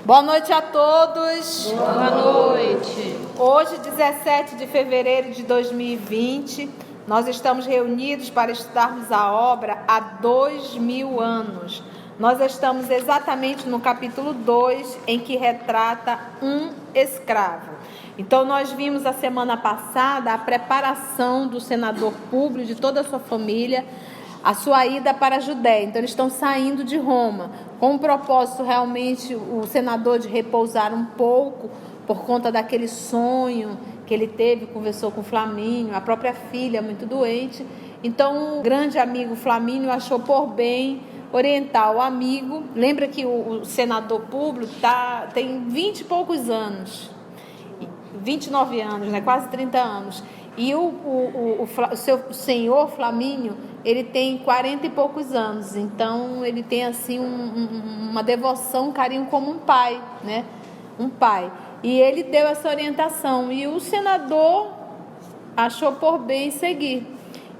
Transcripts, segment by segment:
Boa noite a todos. Boa noite. Hoje, 17 de fevereiro de 2020, nós estamos reunidos para estudarmos a obra há 2000 anos. Nós estamos exatamente no capítulo 2, em que retrata um escravo. Então, nós vimos a semana passada a preparação do senador Públio, de toda a sua família, a sua ida para a Judéia. Então, eles estão saindo de Roma, com o propósito realmente, o senador, de repousar um pouco, por conta daquele sonho que ele teve, conversou com Flamínio, a própria filha muito doente. Então, o grande amigo Flamínio achou por bem orientar o amigo. Lembra que o senador Públio tem 20 e poucos anos, 29 anos, né? Quase 30 anos. E o seu senhor Flamínio, ele tem 40 e poucos anos. Então, ele tem assim uma devoção, um carinho como um pai, né? Um pai. E ele deu essa orientação. E o senador achou por bem seguir.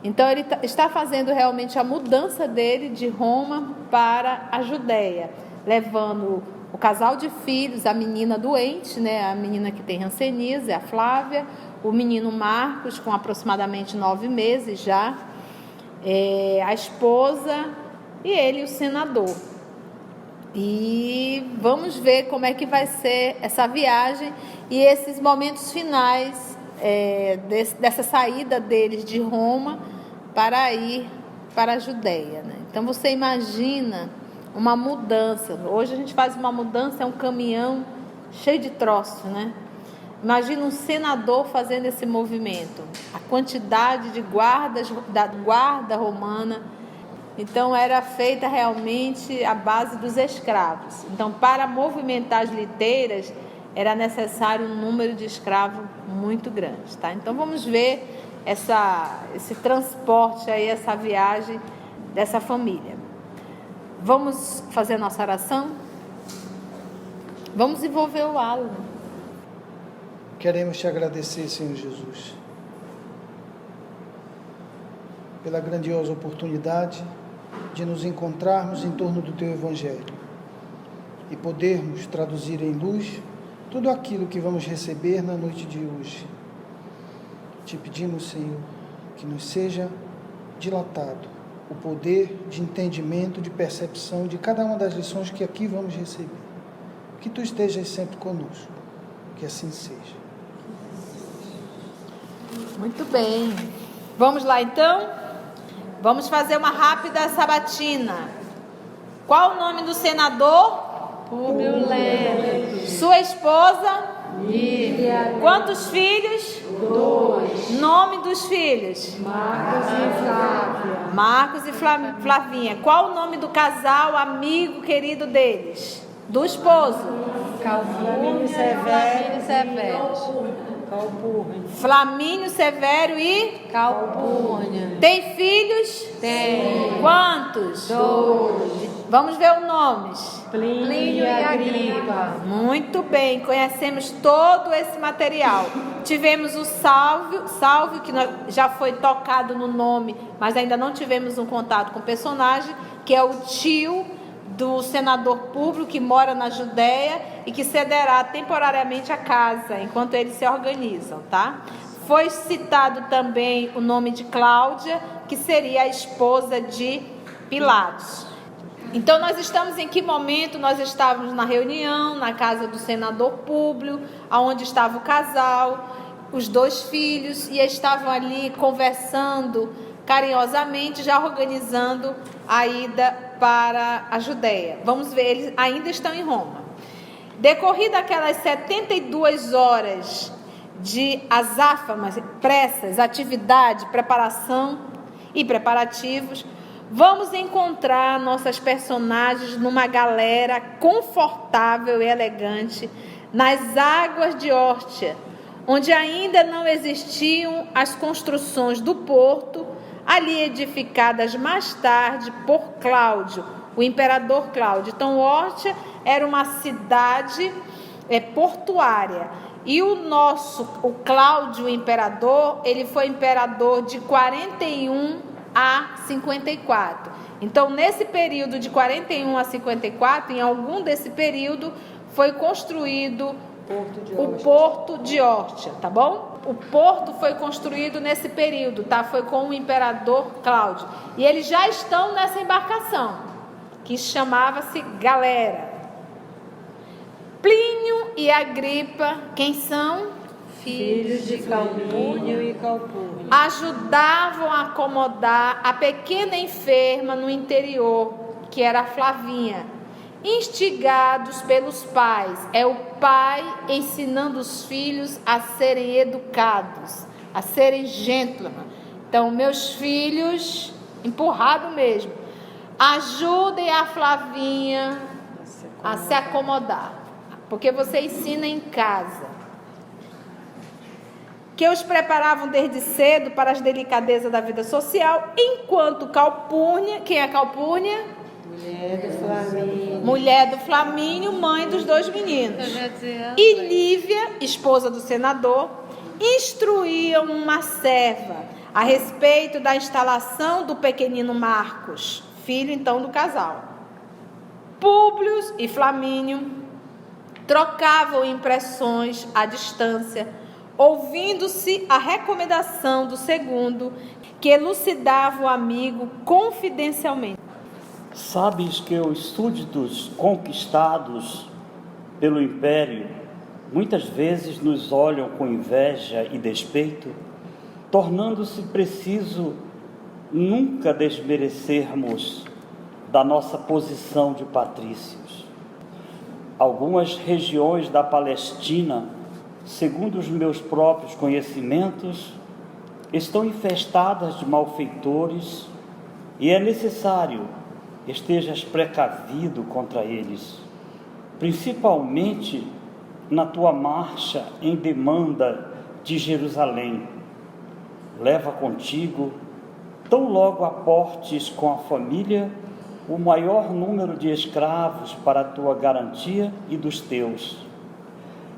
Então, ele está fazendo realmente a mudança dele de Roma para a Judéia, levando o casal de filhos, a menina doente, né? A menina que tem hanseníase, a Flávia, o menino Marcos, com aproximadamente 9 meses já, a esposa e ele, o senador. E vamos ver como é que vai ser essa viagem e esses momentos finais dessa saída deles de Roma para ir para a Judéia, né? Então você imagina uma mudança. Hoje a gente faz uma mudança, é um caminhão cheio de troços, né? Imagina um senador fazendo esse movimento, a quantidade de guardas da guarda romana. Então era feita realmente a base dos escravos. Então, para movimentar as liteiras era necessário um número de escravos muito grande, tá? Então vamos ver esse transporte aí, essa viagem dessa família. Vamos fazer a nossa oração? Vamos envolver o Alan. Queremos te agradecer, Senhor Jesus, pela grandiosa oportunidade de nos encontrarmos em torno do Teu Evangelho e podermos traduzir em luz tudo aquilo que vamos receber na noite de hoje. Te pedimos, Senhor, que nos seja dilatado o poder de entendimento, de percepção de cada uma das lições que aqui vamos receber. Que Tu estejas sempre conosco, que assim seja. Muito bem. Vamos lá então? Vamos fazer uma rápida sabatina. Qual o nome do senador? Públio Lélio. Sua esposa? Lívia. Quantos filhos? 2. Nome dos filhos? Marcos e Flávia. Marcos e Flavinha. Qual o nome do casal, amigo querido deles? Do esposo? Flamínio Severo. Flamínio Severo e Calpurnia. Tem filhos? Tem. Quantos? 2. Vamos ver os nomes. Plínio e Agripa. Muito bem, conhecemos todo esse material. Tivemos o Salvio, que já foi tocado no nome, mas ainda não tivemos um contato com o personagem, que é o tio do senador Públio, que mora na Judéia e que cederá temporariamente a casa, enquanto eles se organizam, tá? Foi citado também o nome de Cláudia, que seria a esposa de Pilatos. Então, nós estamos em que momento? Nós estávamos na reunião, na casa do senador Públio, onde estava o casal, os 2 filhos, e estavam ali conversando carinhosamente, já organizando a ida para a Judéia. Vamos ver, eles ainda estão em Roma. Decorrida aquelas 72 horas de azáfamas, pressas, atividade, preparação e preparativos, vamos encontrar nossas personagens numa galera confortável e elegante nas águas de Órtia, onde ainda não existiam as construções do porto, ali edificadas mais tarde por Cláudio, o imperador Cláudio. Então, Órtia era uma cidade portuária. E o Cláudio, o imperador, ele foi imperador de 41 a 54. Então, nesse período de 41 a 54, em algum desse período, foi construído Porto de o Porto de Órtia, tá bom? O porto foi construído nesse período, tá? Foi com o imperador Cláudio. E eles já estão nessa embarcação, que chamava-se Galera. Plínio e Agripa, quem são? Filhos de Calpúnio e Calpurnia. Ajudavam a acomodar a pequena enferma no interior, que era a Flavinha, instigados pelos pais. É o pai ensinando os filhos a serem educados, a serem gentlemen. Então, meus filhos, empurrado mesmo, ajudem a Flavinha a se acomodar, porque você ensina em casa. Que os preparavam desde cedo para as delicadezas da vida social, enquanto Calpurnia, quem é Calpurnia? Mulher do Flamínio, mãe dos 2 meninos. E Lívia, esposa do senador, instruíam uma serva a respeito da instalação do pequenino Marcos, filho então do casal. Públio e Flamínio trocavam impressões à distância, ouvindo-se a recomendação do segundo, que elucidava o amigo confidencialmente. Sabes que os súditos conquistados pelo império muitas vezes nos olham com inveja e despeito, tornando-se preciso nunca desmerecermos da nossa posição de patrícios. Algumas regiões da Palestina, segundo os meus próprios conhecimentos, estão infestadas de malfeitores e é necessário estejas precavido contra eles, principalmente na tua marcha em demanda de Jerusalém. Leva contigo, tão logo aportes com a família, o maior número de escravos para a tua garantia e dos teus.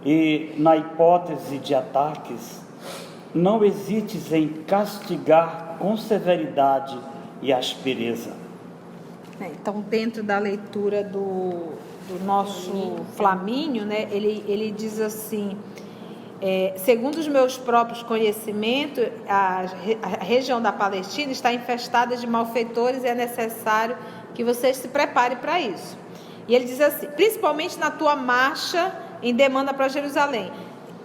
E, na hipótese de ataques, não hesites em castigar com severidade e aspereza. Então, dentro da leitura do nosso Flamínio, né, ele diz assim, segundo os meus próprios conhecimentos, a região da Palestina está infestada de malfeitores e é necessário que vocês se preparem para isso. E ele diz assim, principalmente na tua marcha em demanda para Jerusalém.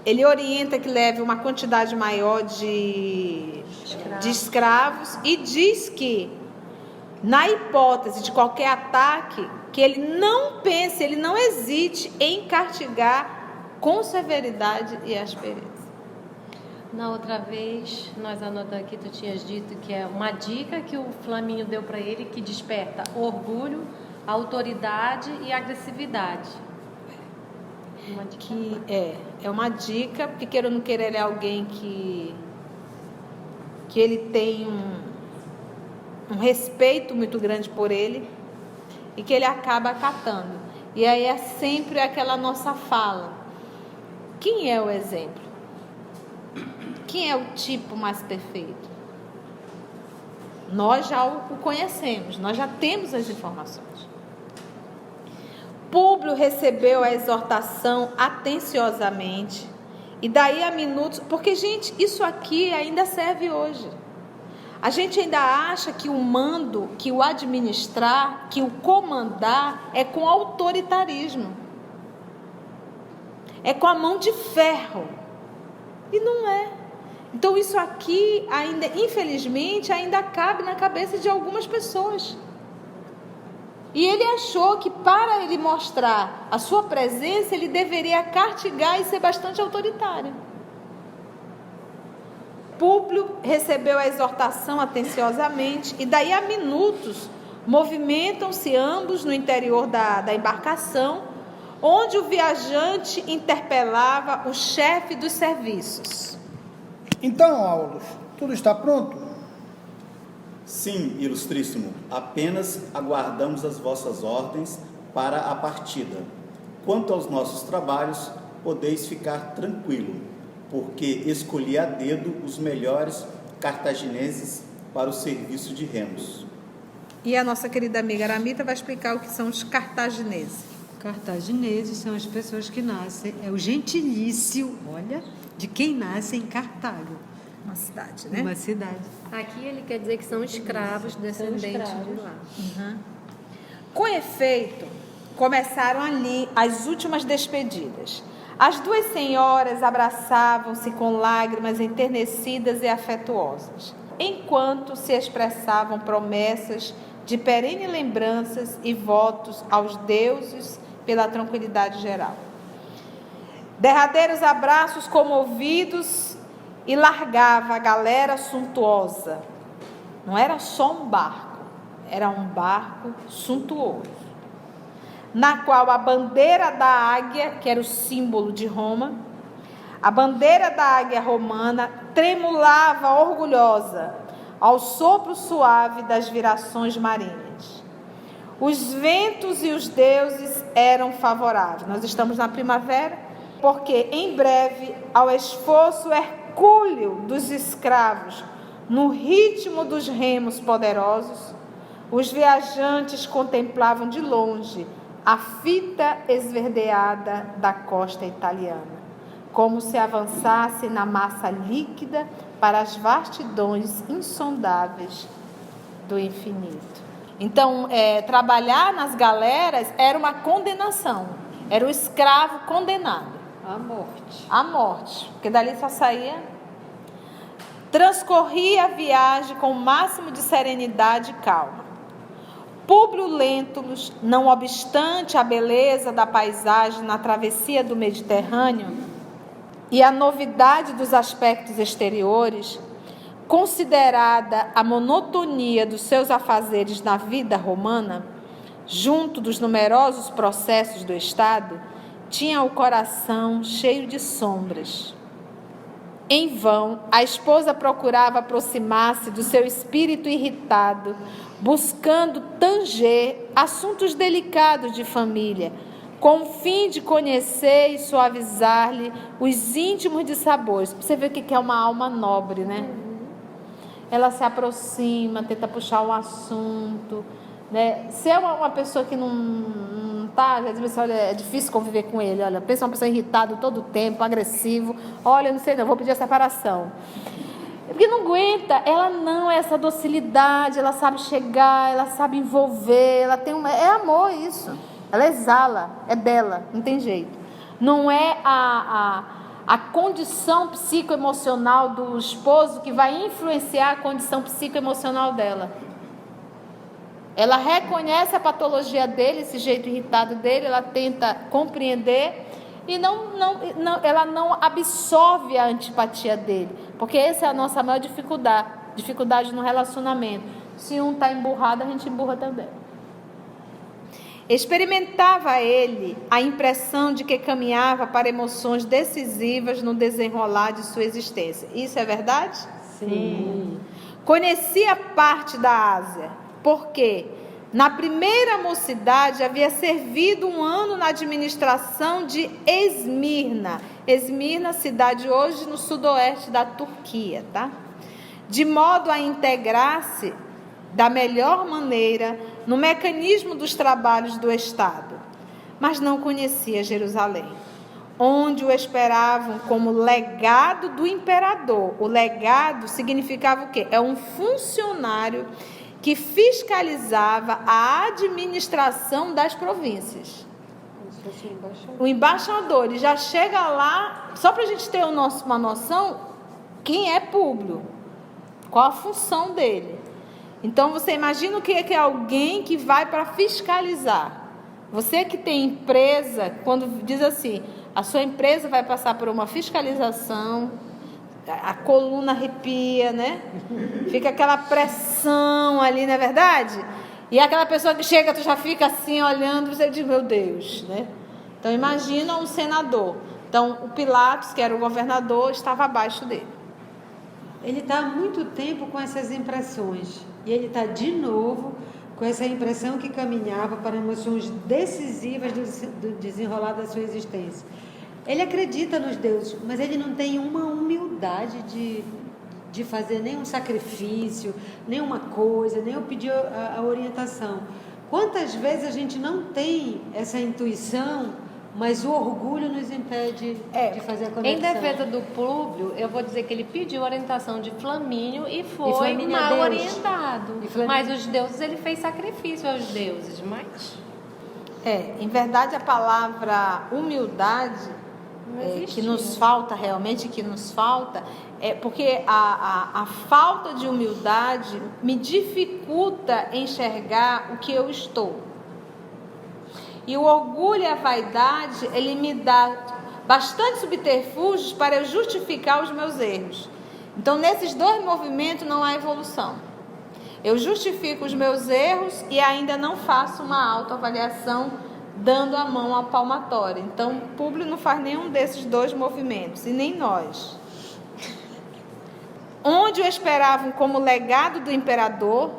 Ele orienta que leve uma quantidade maior de escravos e diz que, na hipótese de qualquer ataque, que ele não pense, ele não hesite em castigar com severidade e aspereza. Na outra vez, nós anotamos aqui, tu tinhas dito que é uma dica que o Flamínio deu para ele que desperta orgulho, autoridade e agressividade. Uma dica. Que é uma dica, porque queira ou não queira, ele é alguém que ele tem um respeito muito grande por ele e que ele acaba acatando. E aí é sempre aquela nossa fala. Quem é o exemplo? Quem é o tipo mais perfeito? Nós já o conhecemos, nós já temos as informações. Públio recebeu a exortação atenciosamente e daí a minutos, porque gente, isso aqui ainda serve hoje. A gente ainda acha que o mando, que o administrar, que o comandar é com autoritarismo. É com a mão de ferro. E não é. Então isso aqui ainda, infelizmente, ainda cabe na cabeça de algumas pessoas. E ele achou que para ele mostrar a sua presença, ele deveria castigar e ser bastante autoritário. Públio recebeu a exortação atenciosamente e daí a minutos movimentam-se ambos no interior da embarcação, onde o viajante interpelava o chefe dos serviços. Então, Aulus, tudo está pronto? Sim, ilustríssimo, apenas aguardamos as vossas ordens para a partida. Quanto aos nossos trabalhos, podeis ficar tranquilo, porque escolhi a dedo os melhores cartagineses para o serviço de remos. E a nossa querida amiga Aramita vai explicar o que são os cartagineses. Cartagineses são as pessoas que nascem, é o gentilício, olha, de quem nasce em Cartago. Uma cidade, né? Uma cidade. Aqui ele quer dizer que são escravos, descendentes de lá. Com efeito, começaram ali as últimas despedidas. As duas senhoras abraçavam-se com lágrimas enternecidas e afetuosas, enquanto se expressavam promessas de perene lembranças e votos aos deuses pela tranquilidade geral. Derradeiros abraços comovidos e largava a galera suntuosa. Não era só um barco, era um barco suntuoso, na qual a bandeira da águia, que era o símbolo de Roma, a bandeira da águia romana tremulava orgulhosa ao sopro suave das virações marinhas. Os ventos e os deuses eram favoráveis. Nós estamos na primavera, porque em breve, ao esforço hercúleo dos escravos, no ritmo dos remos poderosos, os viajantes contemplavam de longe a fita esverdeada da costa italiana, como se avançasse na massa líquida para as vastidões insondáveis do infinito. Então, trabalhar nas galeras era uma condenação, era o escravo condenado à morte, porque dali só saía. Transcorria a viagem com o máximo de serenidade e calma. Públio Lentulus, não obstante a beleza da paisagem na travessia do Mediterrâneo e a novidade dos aspectos exteriores, considerada a monotonia dos seus afazeres na vida romana, junto dos numerosos processos do Estado, tinha o coração cheio de sombras. Em vão, a esposa procurava aproximar-se do seu espírito irritado, buscando tanger assuntos delicados de família, com o fim de conhecer e suavizar-lhe os íntimos dissabores. Você vê o que é uma alma nobre, né? Ela se aproxima, tenta puxar um assunto, né? Se é uma pessoa que não está, já diz, olha, é difícil conviver com ele, olha, pensa uma pessoa irritada todo o tempo, agressivo, olha, não sei não, vou pedir a separação. Porque não aguenta, ela não é essa docilidade, ela sabe chegar, ela sabe envolver, ela tem é amor isso, ela exala, é dela, não tem jeito. Não é a condição psicoemocional do esposo que vai influenciar a condição psicoemocional dela. Ela reconhece a patologia dele, esse jeito irritado dele, ela tenta compreender e ela não absorve a antipatia dele, porque essa é a nossa maior dificuldade no relacionamento. Se um está emburrado, a gente emburra também. Experimentava ele a impressão de que caminhava para emoções decisivas no desenrolar de sua existência. Isso é verdade? Sim. Conhecia parte da Ásia, porque na primeira mocidade havia servido um ano na administração de Esmirna. Esmirna, cidade hoje no sudoeste da Turquia, tá? De modo a integrar-se da melhor maneira no mecanismo dos trabalhos do Estado. Mas não conhecia Jerusalém, onde o esperavam como legado do imperador. O legado significava o quê? É um funcionário que fiscalizava a administração das províncias. O embaixador, ele já chega lá, só para a gente ter uma noção, quem é Públio, qual a função dele. Então, você imagina o que é alguém que vai para fiscalizar. Você que tem empresa, quando diz assim, a sua empresa vai passar por uma fiscalização, a coluna arrepia, né? Fica aquela pressão ali, não é verdade? E aquela pessoa que chega, tu já fica assim olhando, você diz, meu Deus, né? Então imagina um senador. Então o Pilatos, que era o governador, estava abaixo dele. Ele está há muito tempo com essas impressões. E ele está de novo com essa impressão que caminhava para emoções decisivas do desenrolar da sua existência. Ele acredita nos deuses, mas ele não tem uma humildade de fazer nenhum sacrifício, nenhuma coisa, nem pedir a orientação. Quantas vezes a gente não tem essa intuição, mas o orgulho nos impede de fazer a conexão? Em defesa do Públio, eu vou dizer que ele pediu orientação de Flamínio e foi Flamínio é mal Deus. orientado. Mas os deuses, ele fez sacrifício aos deuses, mas... Em verdade, a palavra humildade que nos falta realmente, que nos falta, é porque a falta de humildade me dificulta enxergar o que eu estou. E o orgulho e a vaidade, ele me dá bastante subterfúgios para eu justificar os meus erros. Então, nesses dois movimentos não há evolução. Eu justifico os meus erros e ainda não faço uma autoavaliação dando a mão à palmatória. Então, Públio não faz nenhum desses dois movimentos, e nem nós. Onde o esperavam como legado do imperador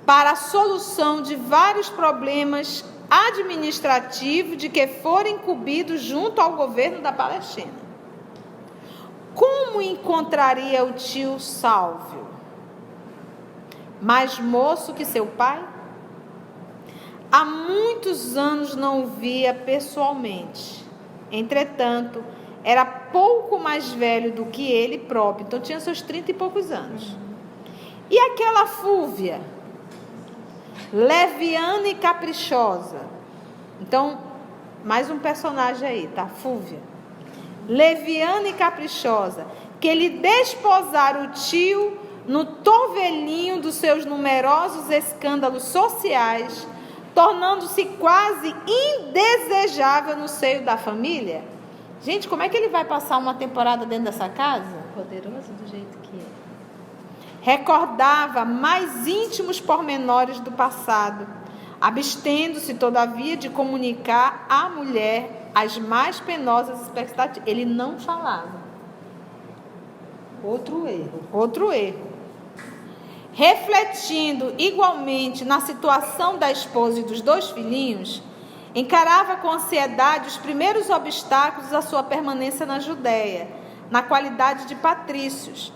para a solução de vários problemas administrativos de que foram incumbidos junto ao governo da Palestina. Como encontraria o tio Sálvio? Mais moço que seu pai? Há muitos anos não o via pessoalmente. Entretanto, era pouco mais velho do que ele próprio. Então, tinha seus 30 e poucos anos. E aquela Fúvia? Leviana e caprichosa. Então, mais um personagem aí, tá? Fúvia. Leviana e caprichosa. Que lhe desposara o tio no torvelinho dos seus numerosos escândalos sociais, tornando-se quase indesejável no seio da família. Gente, como é que ele vai passar uma temporada dentro dessa casa? Poderoso do jeito que é. Recordava mais íntimos pormenores do passado, abstendo-se, todavia, de comunicar à mulher as mais penosas expectativas. Ele não falava. Outro erro. Outro erro. Refletindo igualmente na situação da esposa e dos dois filhinhos, encarava com ansiedade os primeiros obstáculos à sua permanência na Judéia, na qualidade de patrícios,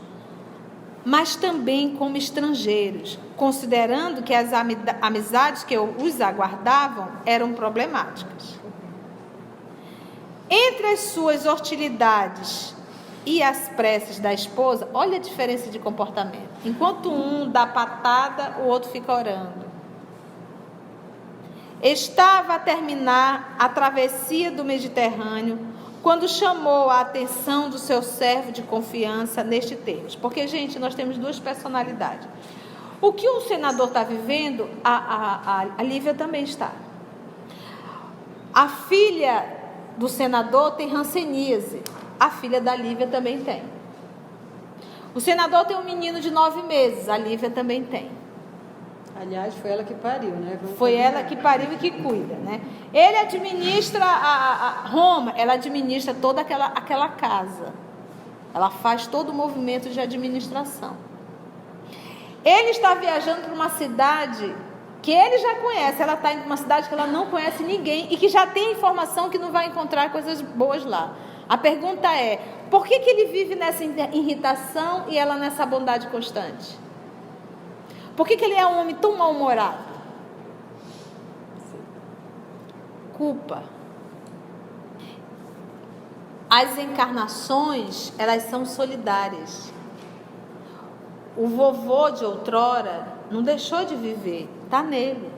mas também como estrangeiros, considerando que as amizades que os aguardavam eram problemáticas. Entre as suas hostilidades e as preces da esposa, olha a diferença de comportamento. Enquanto um dá patada, o outro fica orando. Estava a terminar a travessia do Mediterrâneo quando chamou a atenção do seu servo de confiança neste termo. Porque, gente, nós temos duas personalidades. O que o senador está vivendo, a Lívia também está. A filha do senador tem hanseníase. A filha da Lívia também tem. O senador tem um menino de 9 meses. A Lívia também tem. Aliás, foi ela que pariu, né? Foi ela que pariu e que cuida, né? Ele administra a Roma, ela administra toda aquela casa. Ela faz todo o movimento de administração. Ele está viajando para uma cidade que ele já conhece. Ela está indo para uma cidade que ela não conhece ninguém e que já tem informação que não vai encontrar coisas boas lá. A pergunta é, por que ele vive nessa irritação e ela nessa bondade constante? Por que ele é um homem tão mal-humorado? Culpa. As encarnações, elas são solidárias. O vovô de outrora não deixou de viver, está nele.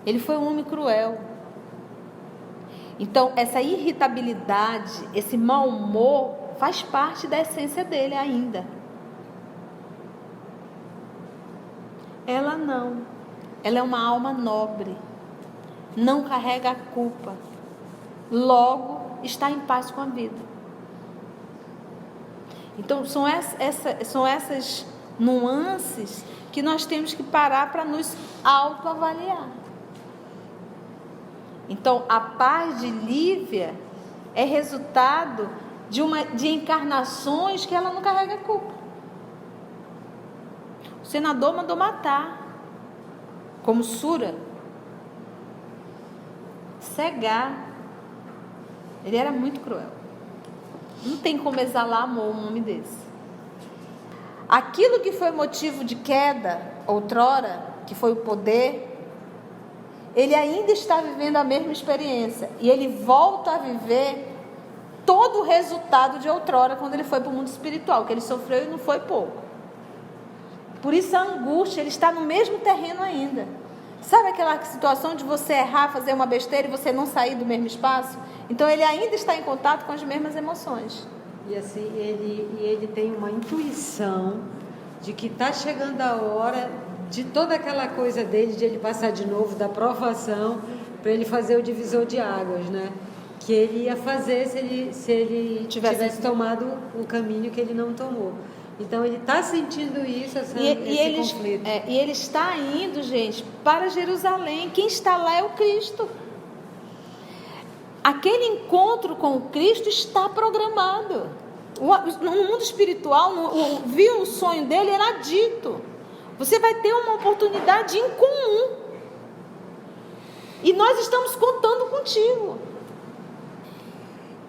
Ele foi um homem cruel. Então, essa irritabilidade, esse mau humor, faz parte da essência dele ainda. Ela não. Ela é uma alma nobre. Não carrega a culpa. Logo, está em paz com a vida. Então, são essas nuances que nós temos que parar para nos autoavaliar. Então, a paz de Lívia é resultado de encarnações que ela não carrega culpa. O senador mandou matar, como Sura, cegar. Ele era muito cruel. Não tem como exalar amor um homem desse. Aquilo que foi motivo de queda outrora que foi o poder, ele ainda está vivendo a mesma experiência. E ele volta a viver todo o resultado de outrora, quando ele foi para o mundo espiritual, que ele sofreu e não foi pouco. Por isso a angústia, ele está no mesmo terreno ainda. Sabe aquela situação de você errar, fazer uma besteira e você não sair do mesmo espaço? Então ele ainda está em contato com as mesmas emoções. E assim, ele tem uma intuição de que está chegando a hora de toda aquela coisa dele, de ele passar de novo da provação, para ele fazer o divisor de águas, né? Que ele ia fazer se ele tivesse tomado o caminho que ele não tomou. Então ele está sentindo isso, esse conflito. E ele está indo, gente, para Jerusalém. Quem está lá é o Cristo. Aquele encontro com o Cristo está programado. No mundo espiritual, viu o sonho dele, era dito: você vai ter uma oportunidade em comum. E nós estamos contando contigo.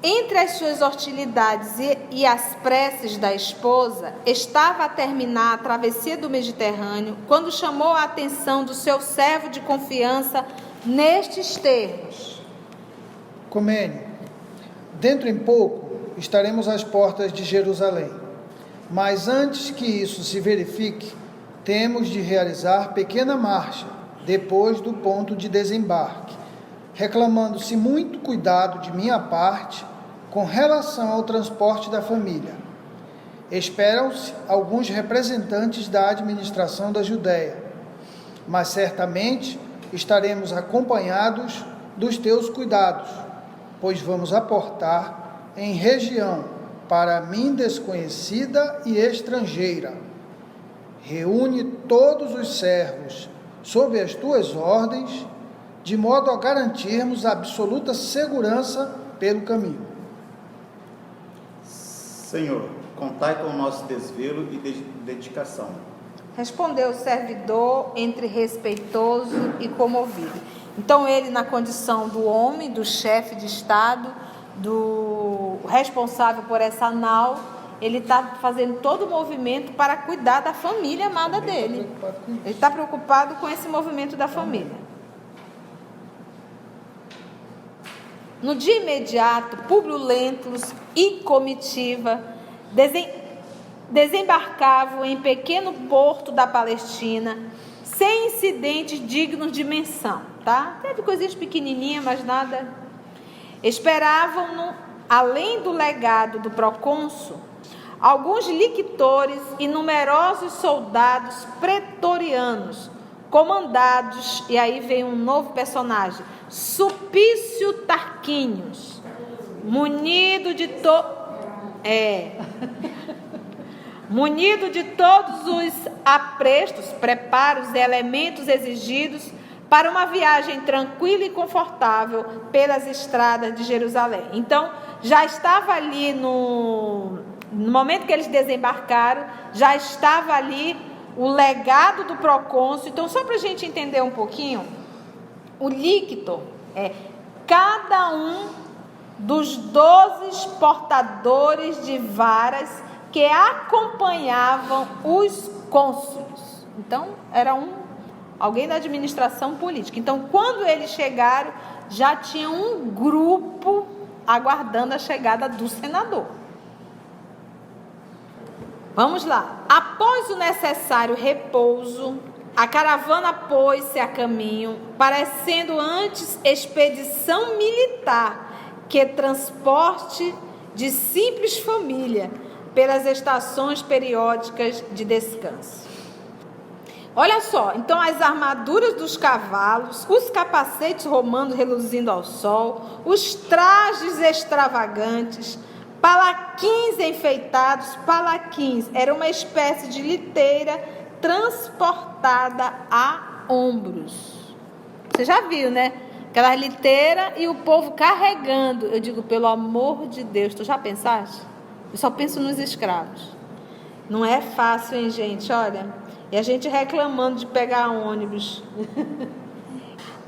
Entre as suas hostilidades e as preces da esposa, estava a terminar a travessia do Mediterrâneo, quando chamou a atenção do seu servo de confiança nestes termos: Comênio, dentro em pouco estaremos às portas de Jerusalém. Mas antes que isso se verifique, temos de realizar pequena marcha depois do ponto de desembarque, reclamando-se muito cuidado de minha parte com relação ao transporte da família. Esperam-se alguns representantes da administração da Judéia, mas certamente estaremos acompanhados dos teus cuidados, pois vamos aportar em região para mim desconhecida e estrangeira. Reúne todos os servos sob as tuas ordens, de modo a garantirmos a absoluta segurança pelo caminho. Senhor, contai com o nosso desvelo e dedicação. Respondeu o servidor, entre respeitoso e comovido. Então ele, na condição do homem, do chefe de Estado, do responsável por essa nau, ele está fazendo todo o movimento para cuidar da família amada dele. Ele está preocupado com esse movimento da família. No dia imediato, Públio Lentulus e comitiva desembarcavam em pequeno porto da Palestina, sem incidentes dignos de menção, tá? Teve coisinhas pequenininhas, mas nada. Esperavam-no, além do legado do procônsul, alguns lictores e numerosos soldados pretorianos, comandados, e aí vem um novo personagem, Sulpício Tarquínios, munido de todos os aprestos, preparos e elementos exigidos para uma viagem tranquila e confortável pelas estradas de Jerusalém. Então, já estava ali no momento que eles desembarcaram, já estava ali o legado do procônsul. Então, só para a gente entender um pouquinho, o lictor é cada um dos 12 portadores de varas que acompanhavam os cônsules. Então, era alguém da administração política. Então, quando eles chegaram, já tinha um grupo aguardando a chegada do senador. Vamos lá. Após o necessário repouso, a caravana pôs-se a caminho, parecendo antes expedição militar que transporte de simples família pelas estações periódicas de descanso. Olha só, então as armaduras dos cavalos, os capacetes romanos reluzindo ao sol, os trajes extravagantes, palaquins enfeitados. Palaquins era uma espécie de liteira transportada a ombros. Você já viu, né? Aquela liteira e o povo carregando. Eu digo, pelo amor de Deus, tu já pensaste? Eu só penso nos escravos. Não é fácil, hein, gente? Olha, e a gente reclamando de pegar ônibus.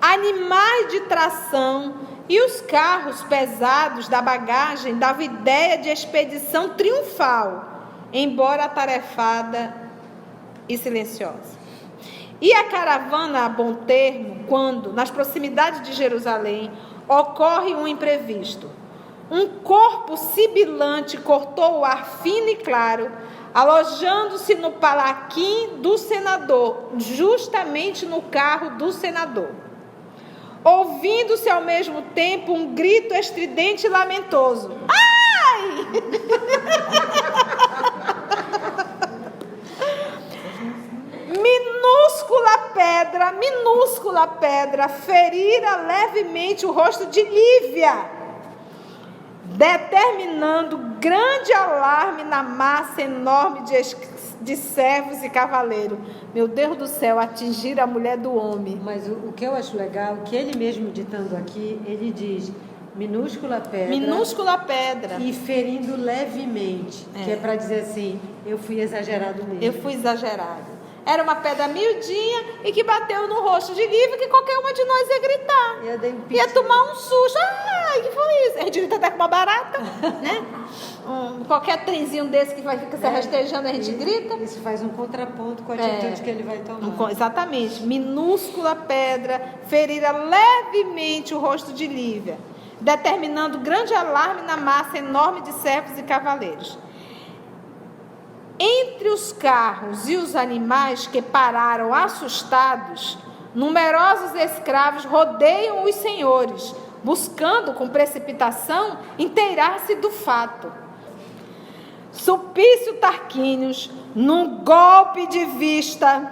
Animais de tração e os carros pesados da bagagem davam ideia de expedição triunfal, embora atarefada e silenciosa. E a caravana a bom termo quando, nas proximidades de Jerusalém, ocorre um imprevisto. Um corpo sibilante cortou o ar fino e claro, alojando-se no palaquim do senador, justamente no carro do senador. Ouvindo-se ao mesmo tempo um grito estridente e lamentoso. Ai! Minúscula pedra, ferira levemente o rosto de Lívia, determinando grande alarme na massa enorme de servos e cavaleiros. Meu Deus do céu, atingir a mulher do homem. Mas o que eu acho legal, que ele mesmo ditando aqui, ele diz minúscula pedra e ferindo levemente, que é para dizer assim, eu fui exagerado mesmo. Eu fui exagerado. Era uma pedra miudinha e que bateu no rosto de Lívia, que qualquer uma de nós ia gritar. Ia tomar um susto. Ai, que foi isso? A gente grita até com uma barata, né? Qualquer trenzinho desse que vai ficar se rastejando, a gente grita. Isso faz um contraponto com a atitude que ele vai tomar. Exatamente. Minúscula pedra ferira levemente o rosto de Lívia, determinando grande alarme na massa enorme de servos e cavaleiros. Entre os carros e os animais que pararam assustados, numerosos escravos rodeiam os senhores, buscando com precipitação inteirar-se do fato. Sulpício Tarquínios, num golpe de vista,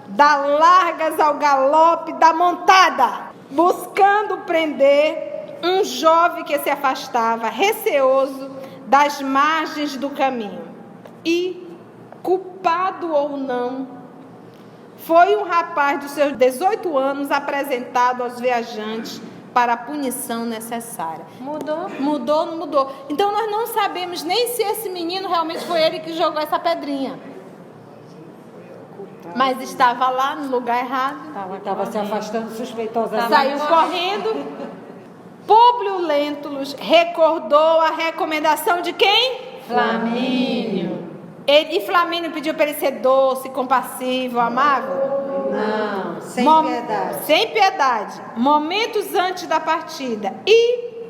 dá largas ao galope da montada, buscando prender um jovem que se afastava, receoso, das margens do caminho. E, culpado ou não, foi um rapaz dos seus 18 anos apresentado aos viajantes para a punição necessária. Mudou? Mudou, não mudou. Então nós não sabemos nem se esse menino realmente foi ele que jogou essa pedrinha. Mas estava lá no lugar errado. Estava se afastando suspeitosamente. Saiu correndo. Públio Lentulus recordou a recomendação de quem? Flamínio. E Flamínio pediu para ele ser doce, compassivo, amável? Não, sem piedade. Sem piedade. Momentos antes da partida. E,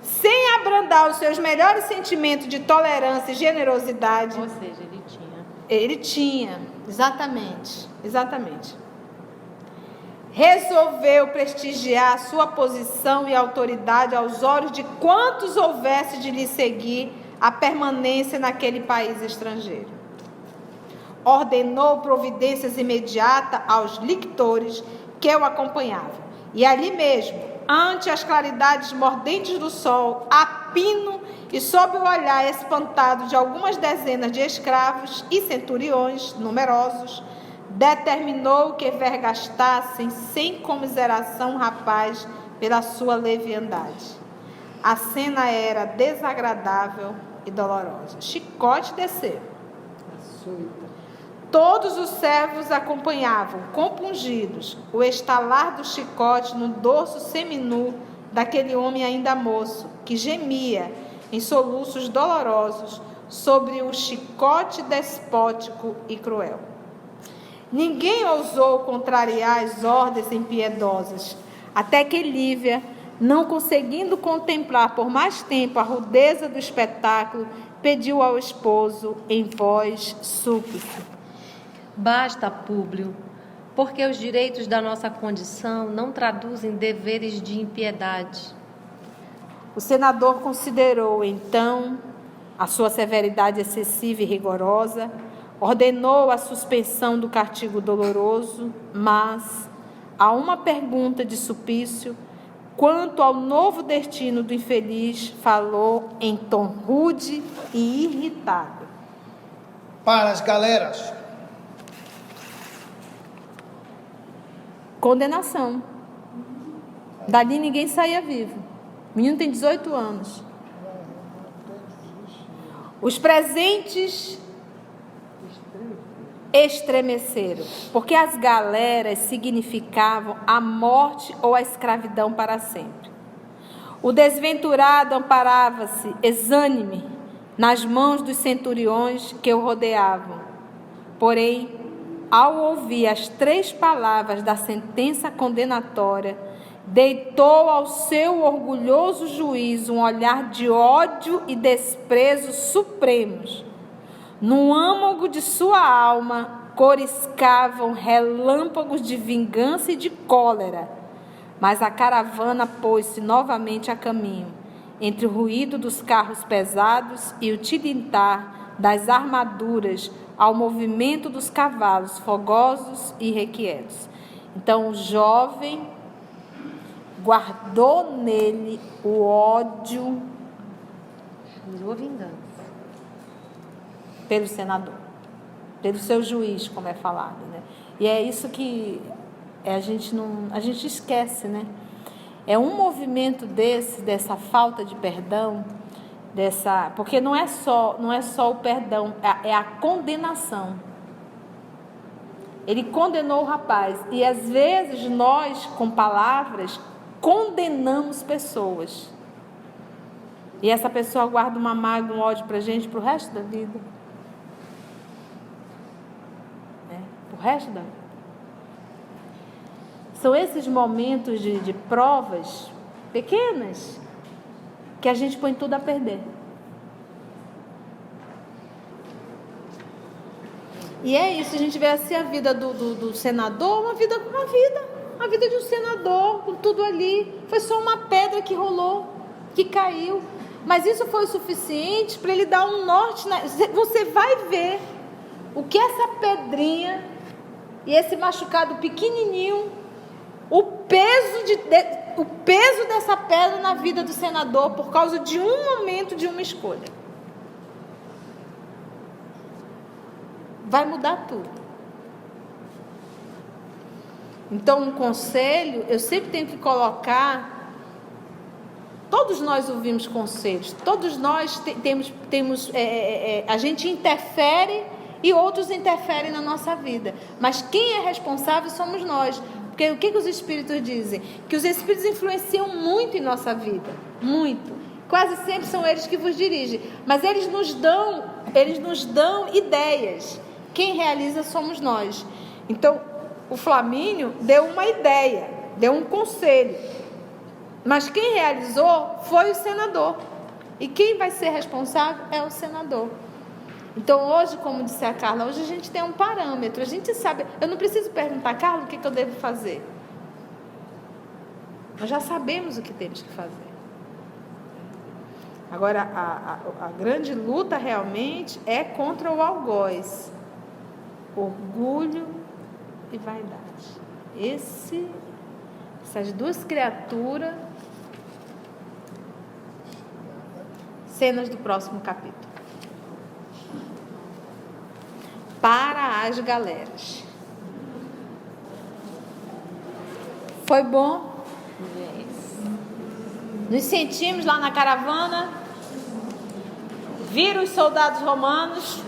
sem abrandar os seus melhores sentimentos de tolerância e generosidade. Ou seja, ele tinha. Ele tinha, exatamente. Resolveu prestigiar a sua posição e autoridade aos olhos de quantos houvesse de lhe seguir a permanência naquele país estrangeiro. Ordenou providências imediatas aos lictores que o acompanhavam. E ali mesmo, ante as claridades mordentes do sol, a pino e sob o olhar espantado de algumas dezenas de escravos e centuriões numerosos, determinou que vergastassem sem comiseração o rapaz pela sua leviandade. A cena era desagradável e dolorosa. Chicote desceu. Todos os servos acompanhavam, compungidos, o estalar do chicote no dorso seminu daquele homem ainda moço, que gemia em soluços dolorosos sobre o chicote despótico e cruel. Ninguém ousou contrariar as ordens impiedosas, até que Lívia, não conseguindo contemplar por mais tempo a rudeza do espetáculo, pediu ao esposo em voz súplice: Basta, Públio, porque os direitos da nossa condição não traduzem deveres de impiedade. O senador considerou, então, a sua severidade excessiva e rigorosa, ordenou a suspensão do castigo doloroso, mas, a uma pergunta de Sulpício, quanto ao novo destino do infeliz, falou em tom rude e irritado. Para as galeras. Condenação. Dali ninguém saía vivo. O menino tem 18 anos. Os presentes estremeceram, porque as galeras significavam a morte ou a escravidão para sempre. O desventurado amparava-se exânime nas mãos dos centuriões que o rodeavam. Porém, ao ouvir as 3 palavras da sentença condenatória, deitou ao seu orgulhoso juiz um olhar de ódio e desprezo supremos. No âmago de sua alma coriscavam relâmpagos de vingança e de cólera, mas a caravana pôs-se novamente a caminho, entre o ruído dos carros pesados e o tilintar das armaduras, ao movimento dos cavalos fogosos e requietos. Então o jovem guardou nele o ódio Jurou vingança. pelo senador, pelo seu juiz, como é falado, né? E é isso que a gente esquece, né? É um movimento dessa falta de perdão, porque não é só o perdão, é a condenação. Ele condenou o rapaz, e às vezes nós, com palavras, condenamos pessoas. E essa pessoa guarda uma mágoa, um ódio pra gente pro resto da vida. Pro resto da vida. São esses momentos de provas pequenas que a gente põe tudo a perder. E é isso, a gente vê assim a vida do senador, uma vida de um senador, com tudo ali. Foi só uma pedra que rolou, que caiu. Mas isso foi o suficiente para ele dar um norte. Você vai ver o que essa pedrinha e esse machucado pequenininho, o peso dessa pedra na vida do senador por causa de um momento, de uma escolha. Vai mudar tudo. Então, um conselho, eu sempre tenho que colocar. Todos nós ouvimos conselhos, todos nós temos a gente interfere e outros interferem na nossa vida. Mas quem é responsável somos nós. Porque o que os Espíritos dizem? Que os Espíritos influenciam muito em nossa vida. Muito. Quase sempre são eles que vos dirigem. Mas eles nos dão ideias. Quem realiza somos nós. Então, o Flamínio deu uma ideia, deu um conselho. Mas quem realizou foi o senador. E quem vai ser responsável é o senador. Então hoje, como disse a Carla, hoje a gente tem um parâmetro. A gente sabe, eu não preciso perguntar, Carla, o que eu devo fazer? Nós já sabemos o que temos que fazer. Agora, a grande luta realmente é contra o algoz. Orgulho e vaidade. Essas duas criaturas, cenas do próximo capítulo. Para as galeras. Foi bom? Nos sentimos lá na caravana. Viram os soldados romanos.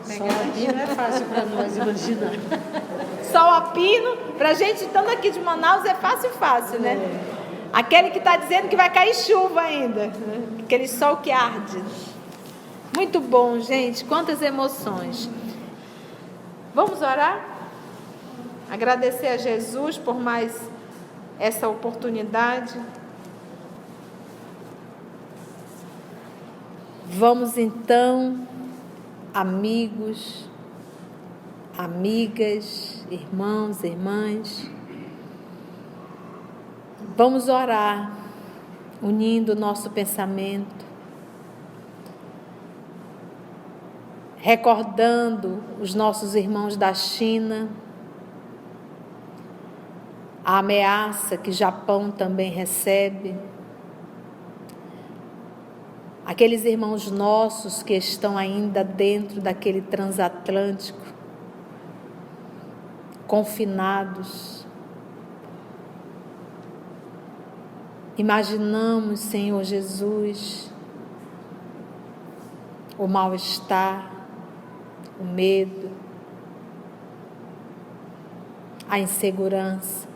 Só aqui não é fácil para nós imaginar. Sol a pino, pra gente estando aqui de Manaus é fácil, né? Aquele que está dizendo que vai cair chuva ainda, aquele sol que arde. Muito bom, gente, quantas emoções. Vamos orar? Agradecer a Jesus por mais essa oportunidade. Vamos então, amigos, amigas, irmãos, irmãs, vamos orar, unindo o nosso pensamento, recordando os nossos irmãos da China, a ameaça que o Japão também recebe, aqueles irmãos nossos que estão ainda dentro daquele transatlântico, confinados. Imaginamos, Senhor Jesus, o mal-estar, o medo, a insegurança.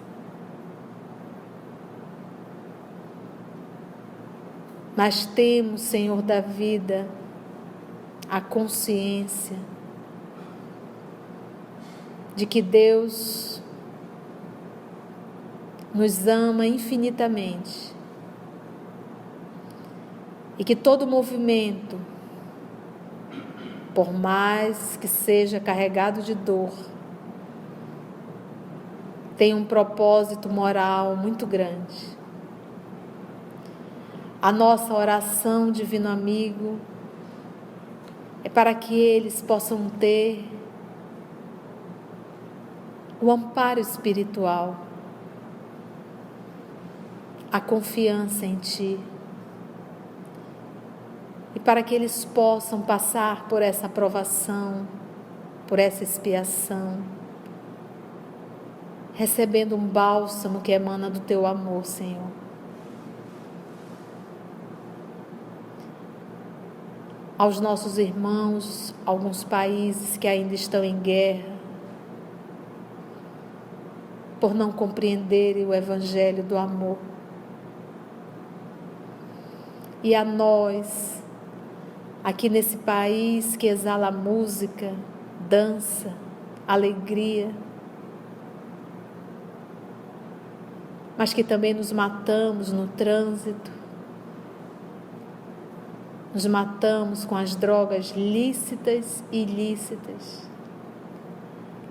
Mas temos, Senhor da vida, a consciência de que Deus nos ama infinitamente e que todo movimento, por mais que seja carregado de dor, tem um propósito moral muito grande. A nossa oração, Divino Amigo, é para que eles possam ter o amparo espiritual, a confiança em Ti, e para que eles possam passar por essa provação, por essa expiação, recebendo um bálsamo que emana do Teu amor, Senhor. Aos nossos irmãos, alguns países que ainda estão em guerra, por não compreenderem o Evangelho do amor. E a nós, aqui nesse país que exala música, dança, alegria, mas que também nos matamos no trânsito, nos matamos com as drogas lícitas e ilícitas,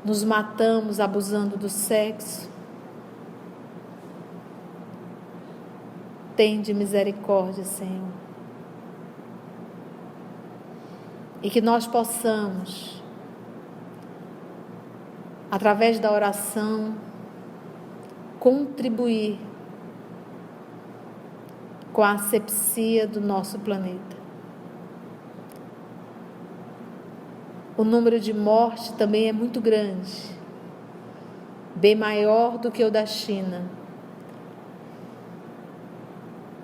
nos matamos abusando do sexo. Tende misericórdia, Senhor. E que nós possamos, através da oração, contribuir com a asepsia do nosso planeta. O número de mortes também é muito grande, bem maior do que o da China,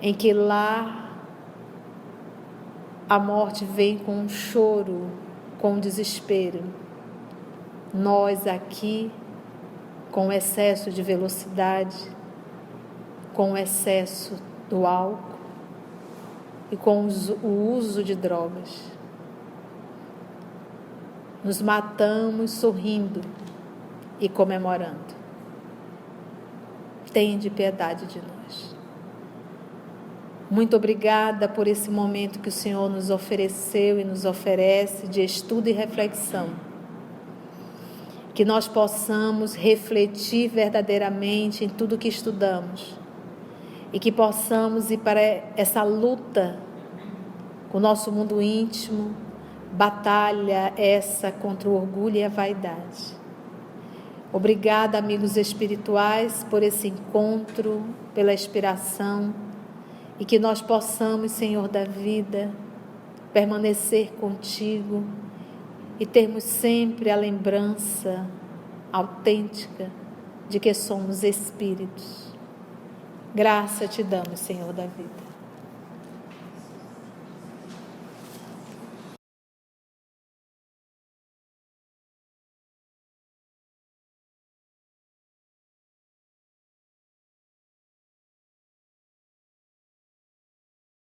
em que lá a morte vem com um choro, com um desespero. Nós aqui, com o excesso de velocidade, com o excesso do álcool e com o uso de drogas, nos matamos sorrindo e comemorando. Tende piedade de nós. Muito obrigada por esse momento que o Senhor nos ofereceu e nos oferece de estudo e reflexão. Que nós possamos refletir verdadeiramente em tudo que estudamos e que possamos ir para essa luta com o nosso mundo íntimo, batalha essa contra o orgulho e a vaidade. Obrigada, amigos espirituais, por esse encontro, pela inspiração, e que nós possamos, Senhor da vida, permanecer contigo e termos sempre a lembrança autêntica de que somos espíritos. Graça te damos, Senhor da vida.